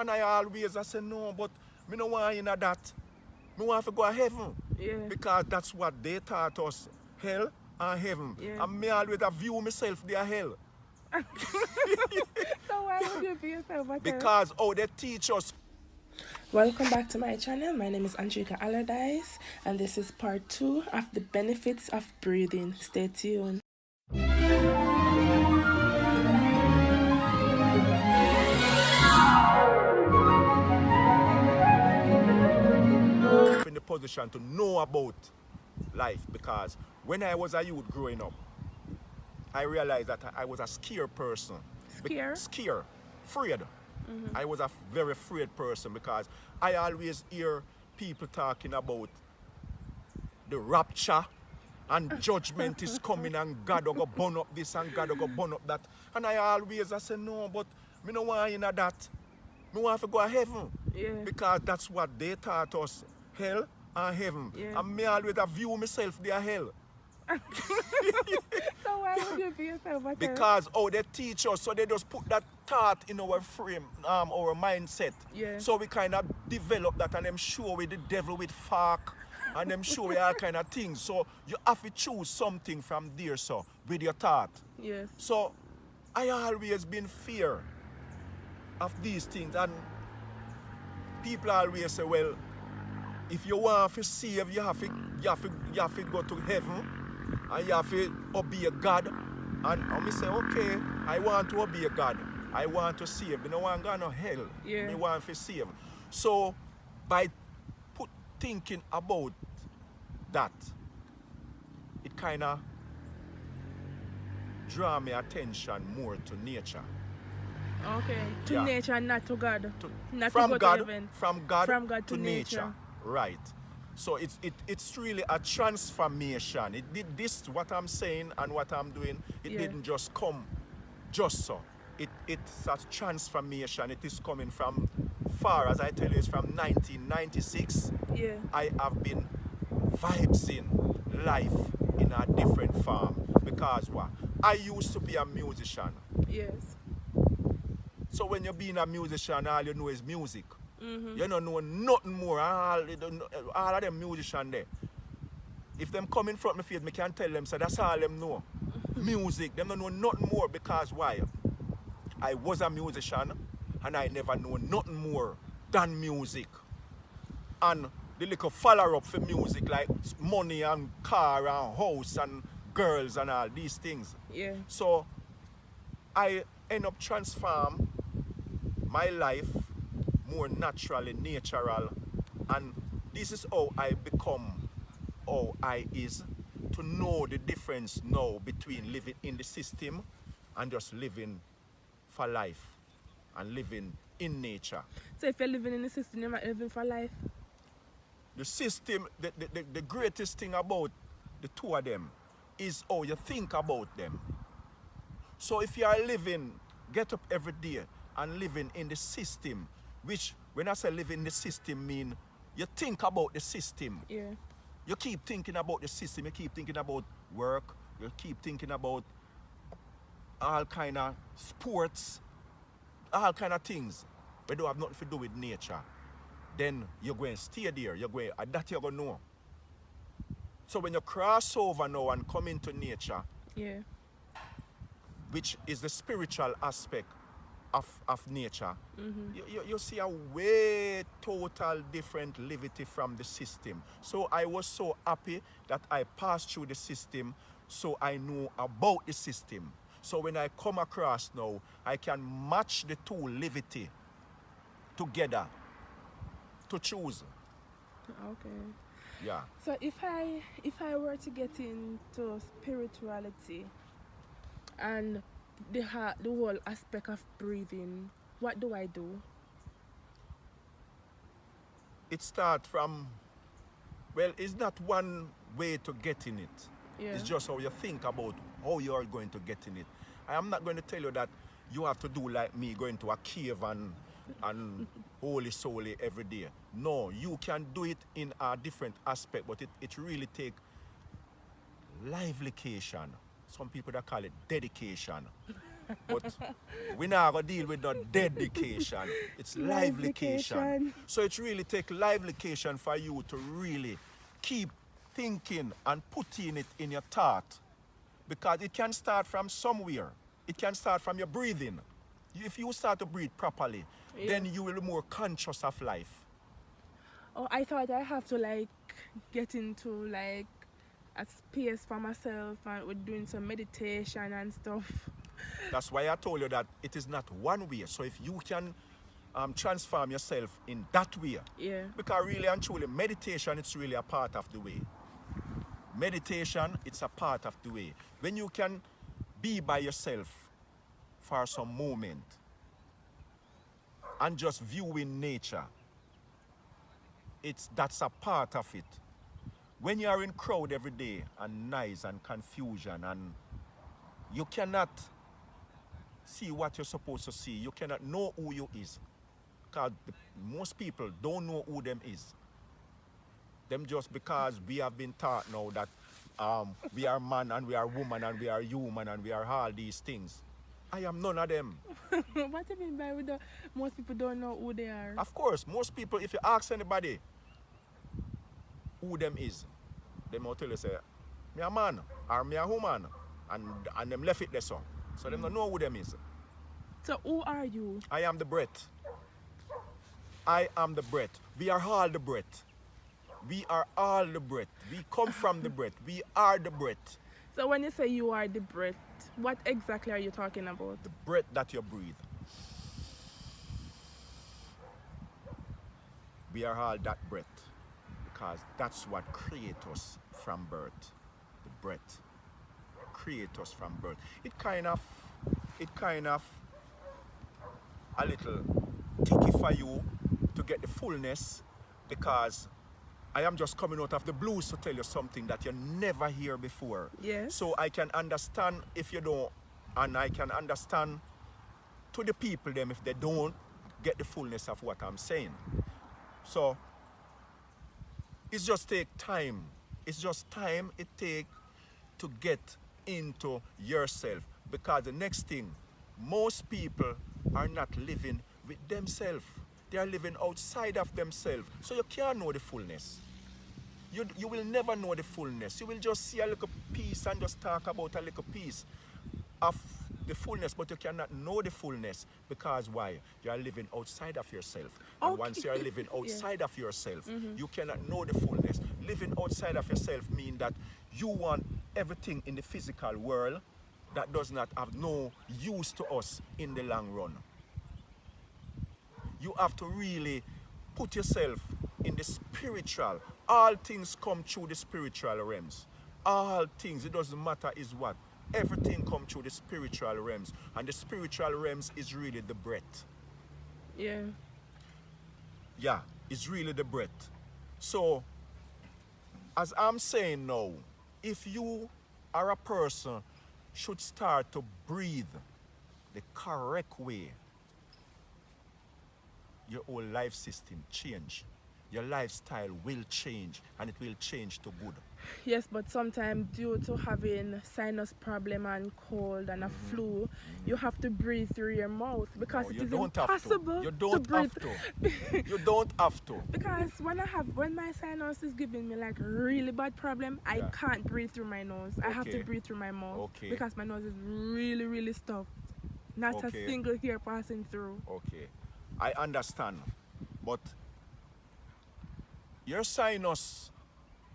And I say, no, but me no want in that. Me want to go to heaven. Yeah. Because that's what they taught us. Hell and heaven. Yeah. And me always view myself there hell. So why would you be yourself a terror? Because they teach us. Welcome back to my channel. My name is Andrika Allardyce, and this is part 2 of the benefits of breathing. Stay tuned. In the position to know about life, because when I was a youth growing up, I realized that I was a scared person. Scared? Scared. Afraid. I was a very afraid person because I always hear people talking about the rapture and judgment is coming and God will go burn up this and God will go burn up that. And I say, no, but me no want in that. Me want to go to heaven. Yeah. Because that's what they taught us. Hell and heaven. Yeah. And me always view myself there hell. So why would you be yourself a terror? Because they teach us, so they just put that thought in our frame, our mindset. Yeah. So we kind of develop that, and them show with the devil with fuck, and them show with all kind of things. So you have to choose something from there, so with your thought. Yes. So I always been fear of these things, and people always say, well, if you want to save, you have to go to heaven. And you have to obey God. And I say, okay, I want to obey God. I want to save. I don't want to go to hell. Yeah. I want to save. So by thinking about that, it kind of draw my attention more to nature. Okay. To Yeah. nature, not to God. Not From to go God, to heaven. from God, From God to to nature. Right. So it's really a transformation. It did this, what I'm saying and what I'm doing, it Yeah. didn't just come just so. It's a transformation. It is coming from far, as I tell you, it's from 1996. Yeah. I have been vibing life in a different form. Because what? I used to be a musician. Yes. So when you're being a musician, all you know is music. You don't know nothing more. All of them musicians there. If them come in front of my face, I can tell them, so that's all them know. Music, them don't know nothing more. Because why? I was a musician and I never know nothing more than music. And the little follow-up for music, like money and car and house and girls and all these things. Yeah. So I end up transform my life more naturally, natural, and this is how I become how I is, to know the difference now between living in the system and just living for life and living in nature. So if you're living in the system, you're not living for life. The system, the greatest thing about the two of them is how you think about them. So if you are living, get up every day and living in the system, which when I say live in the system mean you think about the system. Yeah. You keep thinking about the system, you keep thinking about work, you keep thinking about all kind of sports, all kind of things that don't have nothing to do with nature. Then you're going to stay there, that you're going to know. So when you cross over now and come into nature, Yeah. which is the spiritual aspect of nature, you see a way total different levity from the system. So I was so happy that I passed through the system, so I know about the system. So when I come across now, I can match the two levity together to choose. Okay. Yeah. So if I were to get into spirituality and the whole aspect of breathing, what do I do? It starts from, well, it's not one way to get in it. Yeah. It's just how you think about how you are going to get in it. I am not going to tell you that you have to do like me, going to a cave and holy solely every day. No, you can do it in a different aspect, but it really take livelication. Some people that call it dedication. But we not gonna deal with no dedication. It's livelication. Livelication. So it really take livelication for you to really keep thinking and putting it in your thought. Because it can start from somewhere. It can start from your breathing. If you start to breathe properly, then you will be more conscious of life. Oh, I thought I have to like get into like a space for myself and with doing some meditation and stuff. That's why I told you that it is not one way. So if you can transform yourself in that way, Yeah. because really and truly, meditation, it's really a part of the way. Meditation, it's a part of the way. When you can be by yourself for some moment and just viewing nature, that's a part of it. When you are in crowd every day and noise and confusion and you cannot see what you're supposed to see, you cannot know who you is. Because most people don't know who them is. Them just because we have been taught now that we are man and we are woman and we are human and we are all these things. I am none of them. What do you mean by most people don't know who they are? Of course, most people, if you ask anybody who them is, them will tell you, say, me a man or me a woman, and them left it there so. So them don't know who them is. So who are you? I am the breath. I am the breath. We are all the breath. We are all the breath. We come from the breath. We are the breath. So when you say you are the breath, what exactly are you talking about? The breath that you breathe. We are all that breath because that's what creates us from birth. The breath creates us from birth. It kind of a little tricky for you to get the fullness because I am just coming out of the blues to tell you something that you never hear before. Yes. So I can understand if you don't, and I can understand to the people them if they don't get the fullness of what I'm saying. So it's just take time. It's just time it take to get into yourself. Because the next thing, most people are not living with themselves. They are living outside of themselves. So you can't know the fullness. You will never know the fullness. You will just see a little piece and just talk about a little piece of the fullness, but you cannot know the fullness because why? You are living outside of yourself. And once you are living outside of yourself, you cannot know the fullness. Living outside of yourself means that you want everything in the physical world that does not have no use to us in the long run. You have to really put yourself in the spiritual. All things come through the spiritual realms. All things, it doesn't matter is what. Everything comes through the spiritual realms. And the spiritual realms is really the breath. Yeah. Yeah, it's really the breath. So, as I'm saying now, if you are a person should start to breathe the correct way, your whole life system change. Your lifestyle will change and it will change to good. Yes, but sometimes due to having sinus problem and cold and a flu, you have to breathe through your mouth because No, it you is don't have to. impossible You don't breathe. have to. You don't have to. Because when my sinus is giving me like really bad problem, I Yeah. can't breathe through my nose. I have to Okay. breathe through my mouth Okay. because my nose is really, really stuffed. Not Okay. a single hair passing through. Okay, I understand, but your sinus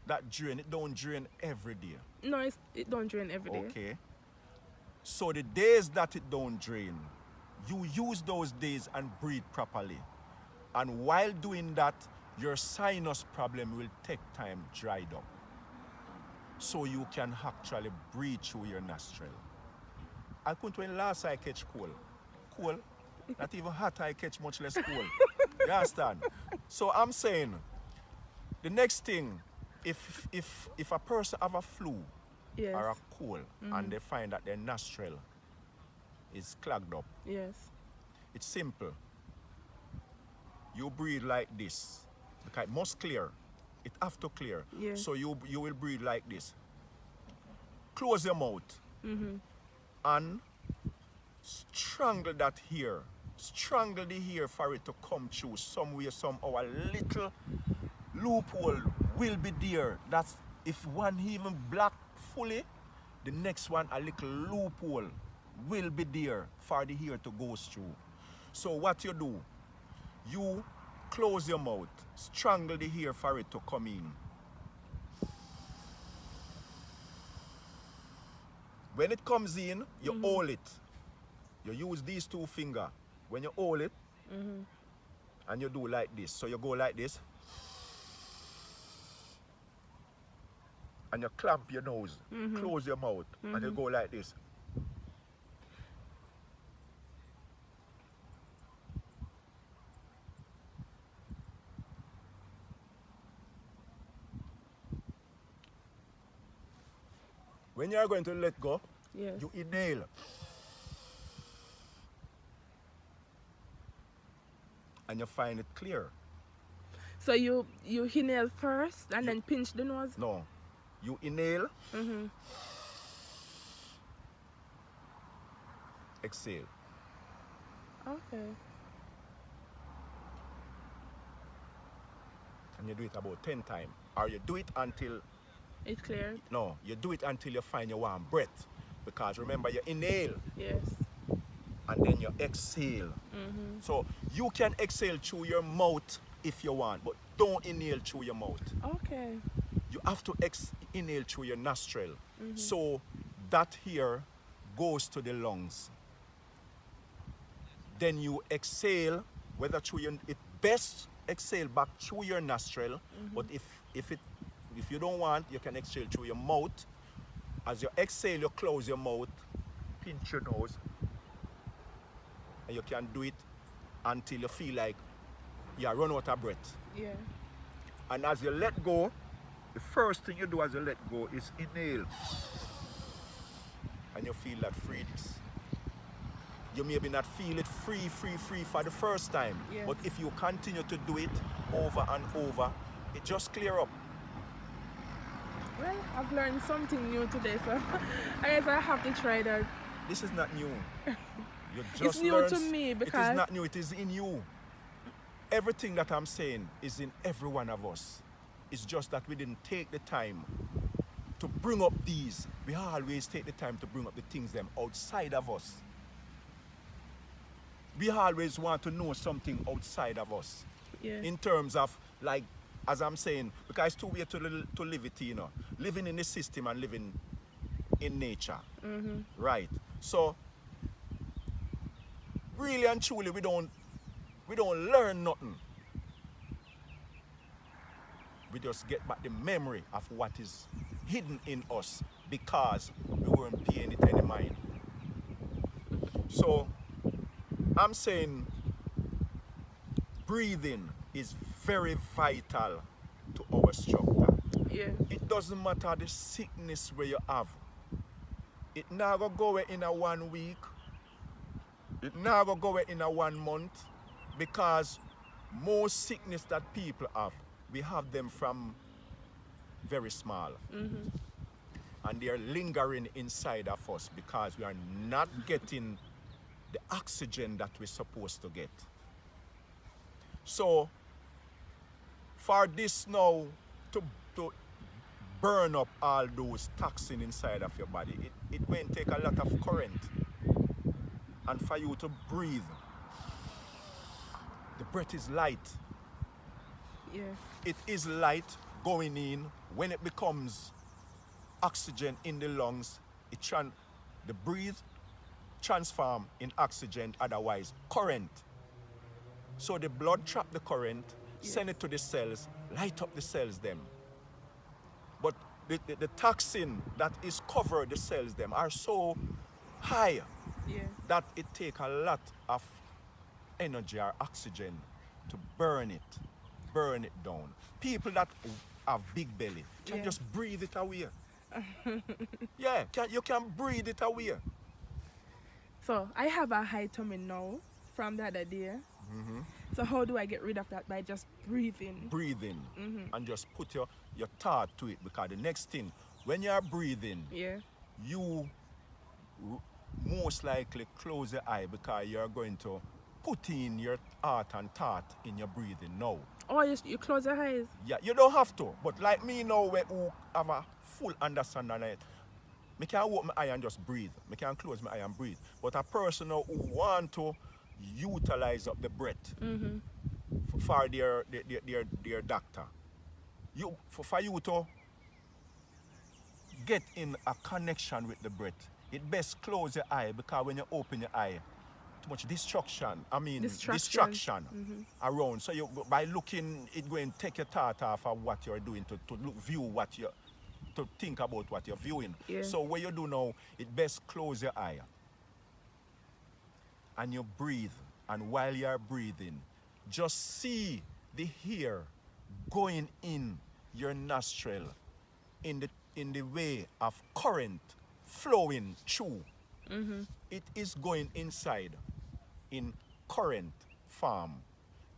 that drain, it don't drain every day. No, it don't drain every day. Okay. So the days that it don't drain, you use those days and breathe properly. And while doing that, your sinus problem will take time dried up. So you can actually breathe through your nostril. I couldn't when last I catch cold. Cold. Not even hot I catch, much less cold. You understand? So I'm saying, the next thing, if a person have a flu Yes. or a cold and they find that their nostril is clogged up, Yes. it's simple. You breathe like this. Because it must clear. It have to clear. Yes. So you will breathe like this. Close your mouth. And strangle that hair. Strangle the hair for it to come through somewhere, somehow. A little loophole will be there. That's if one even black fully, the next one a little loophole will be there for the hair to go through. So what you do, you close your mouth, strangle the hair for it to come in. When it comes in, you hold it. You use these two fingers. When you hold it, and you do like this. So you go like this. And you clamp your nose, close your mouth, and you go like this. When you are going to let go, Yes. you inhale. And you find it clear. So you inhale first and then pinch the nose? No. You inhale, exhale. Okay. And you do it about 10 times. Or you do it until, It's clear? no, you do it until you find your warm breath. Because remember, you inhale Yes. and then you exhale. So you can exhale through your mouth if you want, but don't inhale through your mouth. Okay. You have to inhale through your nostril. So that here goes to the lungs. Then you exhale, whether through your, it best exhale back through your nostril, but if you don't want, you can exhale through your mouth. As you exhale, you close your mouth, pinch your nose, and you can do it until you feel like you run out of breath. Yeah. And as you let go, the first thing you do as you let go is inhale. And you feel that freeness. You maybe not feel it free for the first time. Yes. But if you continue to do it over and over, it just clear up. Well, I've learned something new today, so I guess I have to try that. This is not new. You just It's new learned to me It because- is not new, it is in you. Everything that I'm saying is in every one of us. It's just that we didn't take the time to bring up these. We always take the time to bring up the things them outside of us. We always want to know something outside of us. Yeah. In terms of, like, as I'm saying, because it's two ways to live it, you know. Living in the system and living in nature. Right. So, really and truly, we don't learn nothing. We just get back the memory of what is hidden in us because we weren't paying it any mind. So, I'm saying breathing is very vital to our structure. Yeah. It doesn't matter the sickness where you have. It now go away in a 1 week. It now go away in a 1 month because most sickness that people have, we have them from very small. And they are lingering inside of us because we are not getting the oxygen that we're supposed to get. So, for this now to burn up all those toxins inside of your body, it will take a lot of current. And for you to breathe, the breath is light. Yeah. It is light going in. When it becomes oxygen in the lungs, the breathe transform in oxygen, otherwise current. So the blood trap the current, send it to the cells, light up the cells them. But the toxin that is covered the cells them are so high Yeah. that it take a lot of energy or oxygen to burn it down. People that have big belly can Yeah. just breathe it away. Yeah, you can breathe it away. So I have a high tummy now from the other day. So how do I get rid of that? By just breathing. Breathing and just put your thought to it, because the next thing, when you're breathing, Yeah. you most likely close your eye because you're going to put in your heart and thought in your breathing now. Oh, you close your eyes. Yeah, you don't have to, but like me now, who have a full understanding of it, me can open my eye and just breathe. Me can close my eye and breathe. But a person now who want to utilize up the breath for their doctor, for you to get in a connection with the breath, it best close your eye because when you open your eye, too much distraction around. So you, by looking, it going to take your thought off of what you're doing to view what you to think about what you're viewing. Yeah. So what you do now, it best close your eye and you breathe. And while you're breathing, just see the air going in your nostril in the way of current flowing through. It is going inside in current form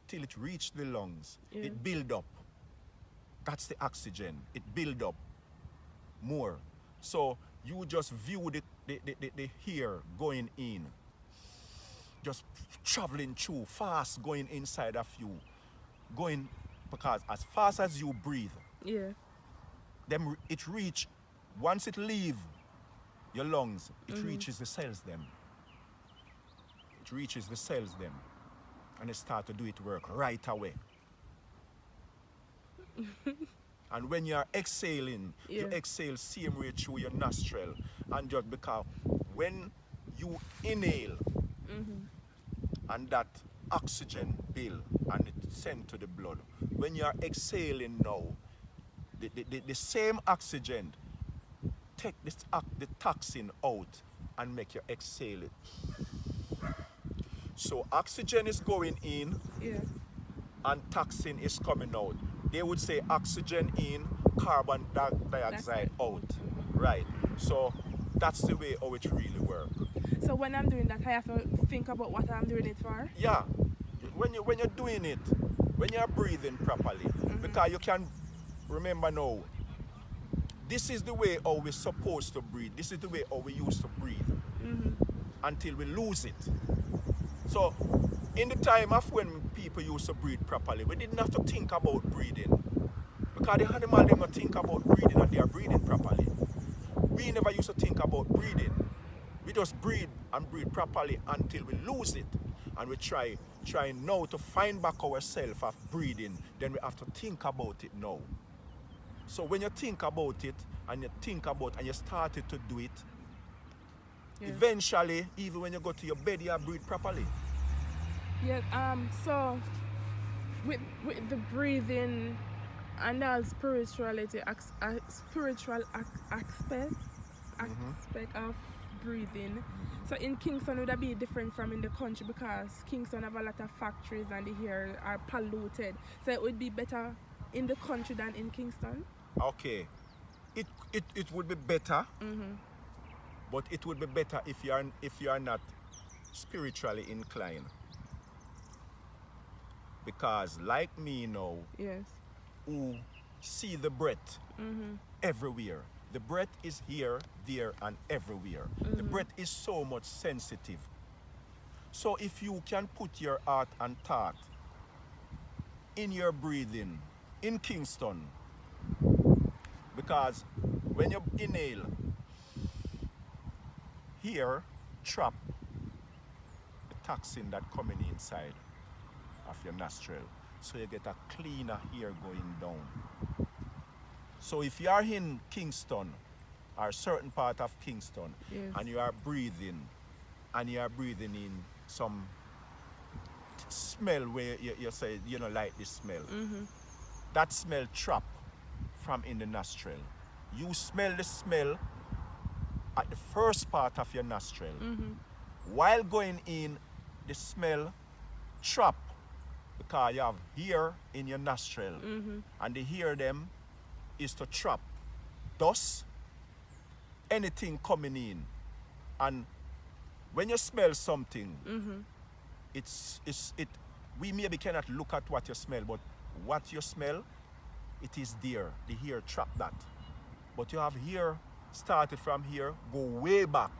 till it reach the lungs. Yeah. It build up. That's the oxygen. It build up more. So you just view the air going in, just traveling through, fast going inside of you, going, because as fast as you breathe, Yeah. them it reach, once it leave your lungs, it reaches the cells them. It reaches the cells them, and it start to do it work right away. And when you're exhaling, you Yeah. exhale same way through your nostril, and just because when you inhale and that oxygen build and it sent to the blood, when you're exhaling now, the same oxygen take the toxin out and make you exhale it. So oxygen is going in Yeah. and toxin is coming out. They would say oxygen in, carbon dioxide out. Right. So that's the way how it really works. So when I'm doing that, I have to think about what I'm doing it for. Yeah. When you're doing it, when you're breathing properly, because you can remember now, this is the way how we're supposed to breathe. This is the way how we used to breathe until we lose it. So, in the time of when people used to breathe properly, we didn't have to think about breathing. Because the animal didn't think about breathing and they are breathing properly. We never used to think about breathing. We just breathe and breathe properly until we lose it. And we try now to find back ourselves of breathing, then we have to think about it now. So when you think about it and you started to do it, Yeah. eventually, even when you go to your bed, you breathe properly. Yeah. So with the breathing and all spirituality, spiritual aspect of breathing. So in Kingston, would that be different from in the country because Kingston have a lot of factories and the air are polluted. So it would be better in the country than in Kingston. Okay, it would be better, but it would be better if you are not spiritually inclined. Because like me now, Yes. who see the breath everywhere. The breath is here, there, and everywhere. The breath is so much sensitive. So if you can put your heart and thought in your breathing in Kingston, because when you inhale, here trap the toxin that coming inside of your nostril, so you get a cleaner air going down. So if you are in Kingston or certain part of Kingston, Yes. and you are breathing in some smell where you say you don't like this smell, that smell trap from in the nostril. You smell the smell at the first part of your nostril. While going in, the smell trap because you have air in your nostril, and the air them is to trap dust, anything coming in. And when you smell something, we maybe cannot look at what you smell, but what you smell, it is there. The air trap that. But you have here started from here, go way back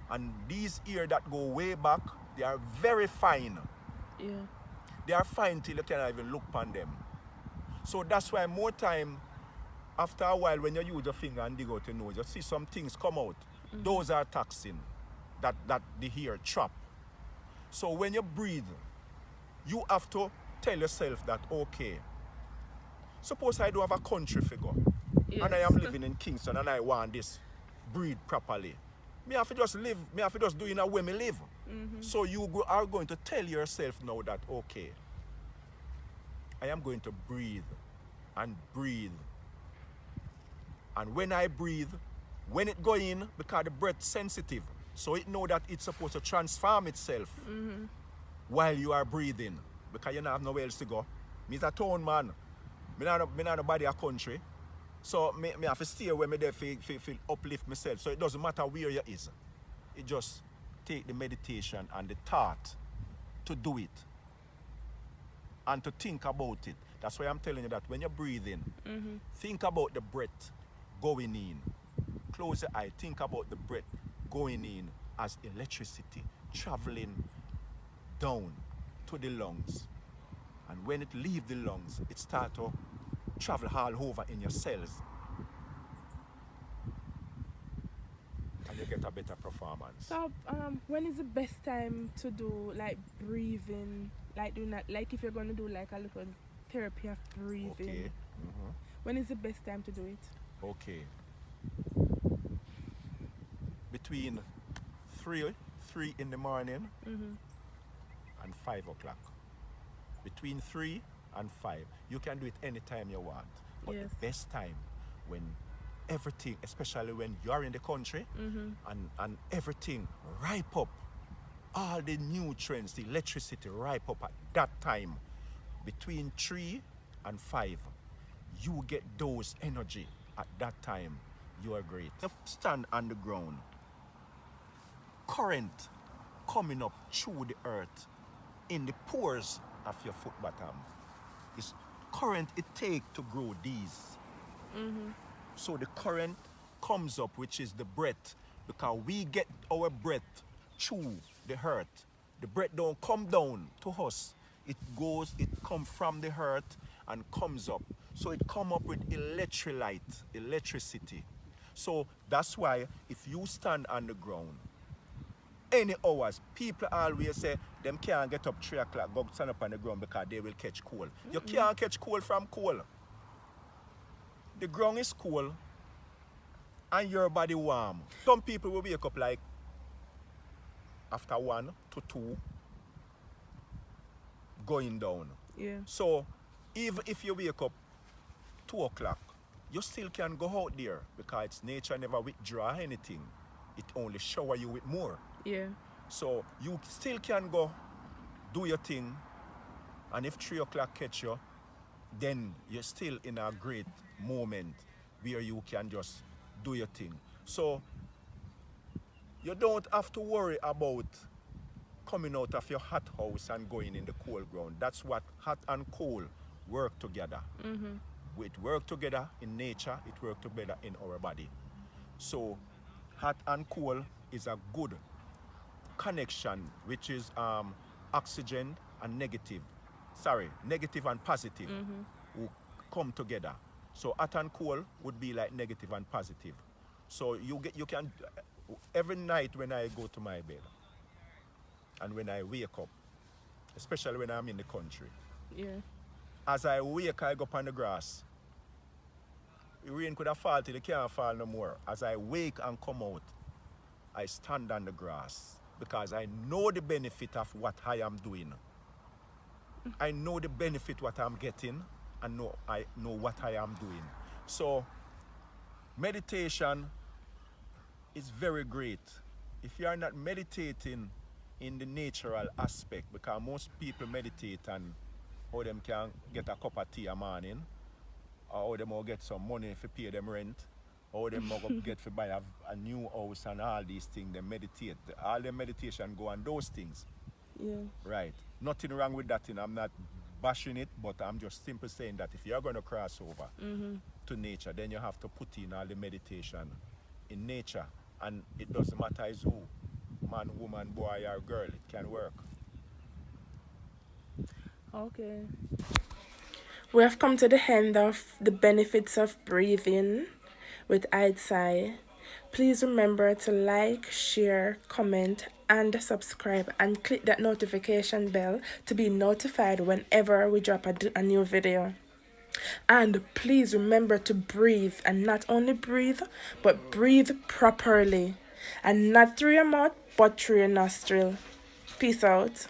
And these ear that go way back, they are very fine. Yeah. They are fine till you cannot even look upon them. So that's why more time, after a while, when you use your finger and dig out your nose, you see some things come out. Those are toxin that the ear trap. So when you breathe, you have to tell yourself that, okay, suppose I do have a country figure, and I am Yes. living in Kingston and I want this breathe properly. Me have to just live, me have to just do in a way me live. So you are going to tell yourself now that, okay, I am going to breathe and breathe. And when I breathe, when it go in, because the breath sensitive, so it know that it's supposed to transform itself while you are breathing, because you don't have nowhere else to go. Me is a town man. Me not nobody a country. So me have to stay where me there feel uplift myself. So it doesn't matter where you is. It just take the meditation and the thought to do it. And to think about it. That's why I'm telling you that when you're breathing, think about the breath going in. Close your eye, think about the breath going in as electricity traveling down to the lungs. And when it leaves the lungs, it starts to travel all over in your cells. And you get a better performance. So, when is the best time to do like breathing? Like doing that, like if you're gonna do like a little therapy of breathing. Okay. When is the best time to do it? Okay. Between 3 in the morning and 5 o'clock. Between 3 and 5. You can do it anytime you want. But Yes. the best time when everything, especially when you're in the country and everything ripe up, all the nutrients, the electricity ripe up at that time. Between 3 and 5, you get those energy at that time. You are great. You stand on the ground. Current coming up through the earth in the pores of your foot bottom. It's current it takes to grow these. So the current comes up, which is the breath, because we get our breath through the earth. The breath don't come down to us. It comes from the earth and comes up. So it come up with electricity. So that's why if you stand on the ground, any hours, people always say them can't get up 3 o'clock, go stand up on the ground because they will catch cold. You can't catch cold from cold. The ground is cold and your body warm. Some people will wake up like after 1 to 2 going down. Yeah. So even if you wake up 2 o'clock, you still can go out there because it's nature never withdraw anything. It only shower you with more. Yeah. So you still can go do your thing, and if 3 o'clock catch you, then you're still in a great moment where you can just do your thing. So you don't have to worry about coming out of your hot house and going in the cold ground. That's what hot and cold work together. It work together in nature, it work together in our body. So hot and cold is a good connection, which is oxygen and negative and positive who come together. So hot and cold would be like negative and positive. So you can every night when I go to my bed and when I wake up, especially when I'm in the country, Yeah. as I wake, I go up on the grass. The rain could have fallen till it can't fall no more. As I wake and come out, I stand on the grass because I know the benefit of what I am doing. I know the benefit what I'm getting and I know what I am doing. So meditation is very great. If you are not meditating in the natural aspect, because most people meditate and how them can get a cup of tea a morning, or how them will get some money to pay them rent, or them will get to buy a new house and all these things, they meditate. All their meditation go on those things. Yeah. Right. Nothing wrong with that thing. I'm not bashing it, but I'm just simply saying that if you're going to cross over to nature, then you have to put in all the meditation in nature. And it doesn't matter who. man, woman, boy, or girl, it can work. Okay. We have come to the end of the benefits of breathing with Aidsai. Please remember to like, share, comment, and subscribe, and click that notification bell to be notified whenever we drop a new video. And please remember to breathe, and not only breathe, but breathe properly, and not through your mouth, but through your nostril. Peace out.